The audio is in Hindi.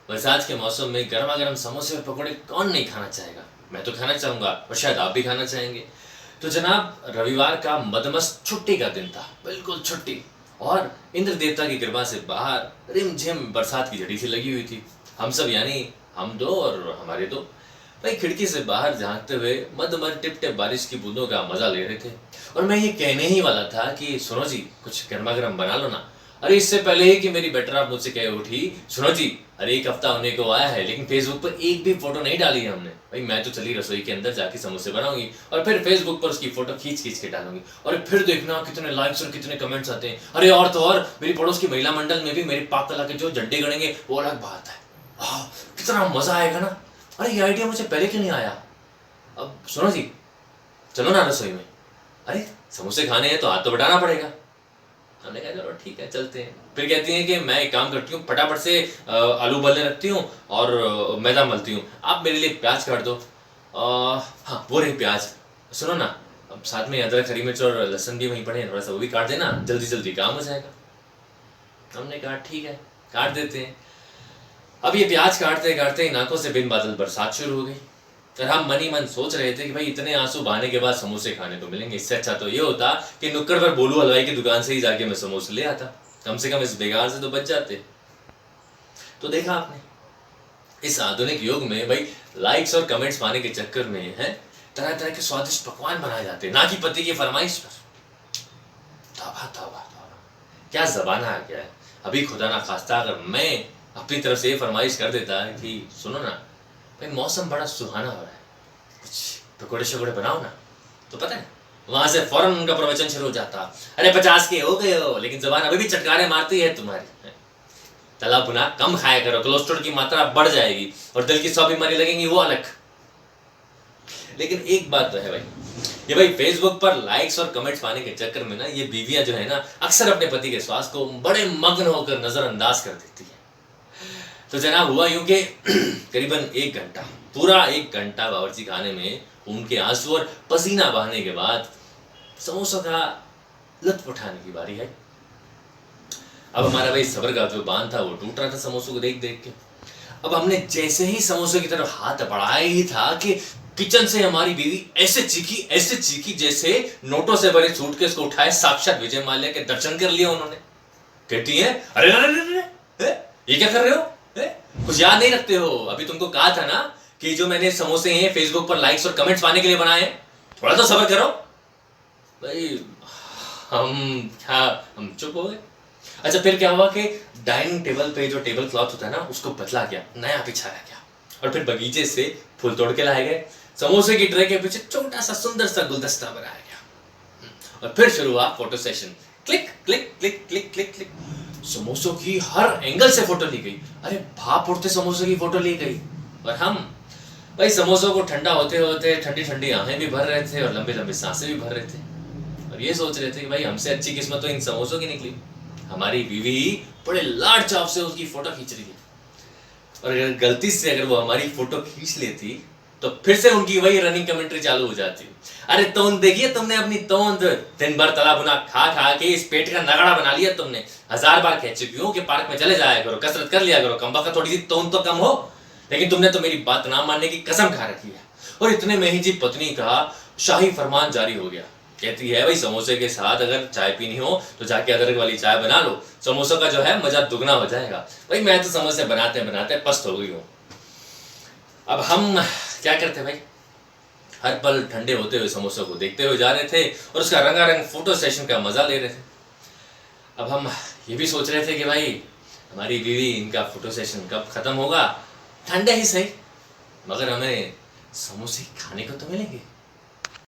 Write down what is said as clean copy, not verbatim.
बरसात के मौसम में गर्मा गर्म समोसे और पकौड़े कौन नहीं खाना चाहेगा। मैं तो खाना चाहूँगा और शायद आप भी खाना चाहेंगे। तो जनाब, रविवार का मदमस्त छुट्टी का दिन था, बिल्कुल छुट्टी, और इंद्र देवता की कृपा से बाहर रिमझिम बरसात की झड़ी सी लगी हुई थी। हम सब यानी हम दो और हमारे दो भाई खिड़की से बाहर झांकते हुए मद टिप टिप बारिश की बूंदों का मजा ले रहे थे। और मैं ये कहने ही वाला था कि सुनो जी, कुछ गर्मा गर्म बना लो ना। अरे इससे पहले ही कि मेरी बेटर आप मुझसे कह उठी, सुनो जी, अरे एक हफ्ता होने को आया है लेकिन फेसबुक पर एक भी फोटो नहीं डाली है हमने। भाई मैं तो चली रसोई के अंदर जाके समोसे बनाऊंगी और फिर फेसबुक पर उसकी फोटो खींच खींच के डालूंगी, और फिर देखना कितने लाइक्स और कितने कमेंट्स आते हैं। अरे और तो और मेरी पड़ोस की महिला मंडल में भी मेरी पाक कला के जो झंडे गड़ेंगे वो अलग बात है। वाह, कितना मजा आएगा ना। अरे ये आइडिया मुझे पहले क्यों नहीं आया। अब सुनो जी, चलो ना रसोई में। अरे समोसे खाने हैं तो हाथ तो बटाना पड़ेगा। हमने कहा चलो ठीक है चलते हैं। फिर कहती हैं कि मैं एक काम करती हूँ, फटाफट से आलू उबलने रखती हूँ और मैदा मलती हूँ, आप मेरे लिए प्याज काट दो। हाँ वो रही प्याज। सुनो ना, अब साथ में अदरक हरी मिर्च और लहसुन भी वहीं पड़े हैं, थोड़ा सा वो भी काट देना, जल्दी जल्दी काम हो जाएगा। हमने कहा ठीक है काट देते हैं। अब ये प्याज काटते काटते ही नाकों से बिन बादल बरसात शुरू हो गई और हम मन ही मन सोच रहे थे कि भाई इतने आंसू बहाने के बाद समोसे खाने को मिलेंगे, इससे अच्छा तो ये होता कि नुक्कड़ पर बोलू हलवाई की दुकान से ही जाके मैं समोसे ले आता, कम से कम इस बेकार से तो बच जाते। तो देखा आपने, इस आधुनिक युग में भाई लाइक्स और कमेंट्स पाने के चक्कर में है तरह तरह के स्वादिष्ट पकवान बनाए जाते, ना कि पति की फरमाइश पर। तौबा तौबा तौबा, क्या जमाना आ गया है। अभी खुदा ना खास्ता अगर मैं अपनी तरफ से ये फरमाइश कर देता है कि सुनो ना भाई मौसम बड़ा सुहाना हो रहा है, कुछ पकौड़े शकोड़े बनाओ ना, तो पता है वहां से फौरन उनका प्रवचन शुरू हो जाता। अरे 50 के हो गए हो लेकिन जबान अभी भी चटकारे मारती है तुम्हारी, तला भुना कम खाया करो, कोलेस्ट्रॉल की मात्रा बढ़ जाएगी और दिल की 100 बीमारी लगेंगी वो अलग। लेकिन एक बात तो है भाई, ये भाई फेसबुक पर लाइक्स और कमेंट्स पाने के चक्कर में ना ये बीवियां जो है ना अक्सर अपने पति के स्वास्थ्य को बड़े मग्न होकर नजरअंदाज कर देती है। तो जनाब हुआ यूं कि करीबन 1 घंटा, पूरा 1 घंटा बावर्ची खाने में उनके आंसू और पसीना बहाने के बाद समोसों का लुत्फ उठाने की बारी है। अब हमारा भाई सब्र का जो बांध था वो टूट रहा था समोसों को देख देख के। अब हमने जैसे ही समोसे की तरफ हाथ बढ़ाया ही था कि किचन से हमारी बीवी ऐसे चीखी जैसे नोटों से भरे सूटकेस को उठाए साक्षात विजय माल्या के दर्शन कर लिए उन्होंने। कहती है अरे अरे अरे ये क्या कर रहे हो, कुछ याद नहीं रखते हो? अभी तुमको कहा था ना कि जो मैंने समोसे हैं फेसबुक पर लाइक्स और कमेंट्स पाने के लिए बनाए हैं, थोड़ा तो सब्र करो। भाई हम चुप हो गए। अच्छा फिर क्या हुआ कि डाइनिंग टेबल पे जो टेबल क्लॉथ होता है ना उसको बदला गया, नया बिछाया गया और फिर बगीचे से फूल तोड़ के लाए गए। समोसे की ट्रे के पीछे छोटा सा सुंदर सा गुलदस्ता बनाया गया और फिर शुरू हुआ photo session. Click click click click click click, समोसों की हर एंगल से फोटो ली गई। अरे भाप उठते समोसों की फोटो ली गई और हम भाई समोसों को ठंडा होते होते ठंडी ठंडी आंखें भी भर रहे थे और लंबी लंबी सांसें भी भर रहे थे और ये सोच रहे थे कि भाई हमसे अच्छी किस्मत तो इन समोसों की निकली। हमारी बीवी बड़े लाड चाव से उसकी फोटो खींच रही है और अगर गलती से अगर वो हमारी फोटो खींच लेती तो फिर से उनकी वही रनिंग कमेंट्री चालू हो जाती। अरे तोंद देखिए तुमने अपनी तोंद, दिन भर तला भुना खा खा के इस पेट का नगड़ा बना लिया तुमने। 1000 बार कह चुकी हूँ कि पार्क में चले जाया करो, कसरत कर लिया करो, कमबख्त थोड़ी सी तोंद तो कम हो, लेकिन तुमने तो मेरी बात ना मानने की कसम खा रखी है। और इतने में ही जी पत्नी का शाही फरमान जारी हो गया। कहती है भाई समोसे के साथ अगर चाय पीनी हो तो जाके अदरक वाली चाय बना लो, समोसों का जो है मजा दुगना हो जाएगा। भाई मैं तो समोसे बनाते बनाते पस्त हो गई हूँ। अब हम क्या करते भाई, हर पल ठंडे होते हुए समोसों को देखते हुए जा रहे थे और उसका रंगारंग फोटो सेशन का मजा ले रहे थे। अब हम ये भी सोच रहे थे कि भाई हमारी बीवी इनका फोटो सेशन कब खत्म होगा, ठंडे ही सही मगर हमें समोसे खाने को तो मिलेंगे।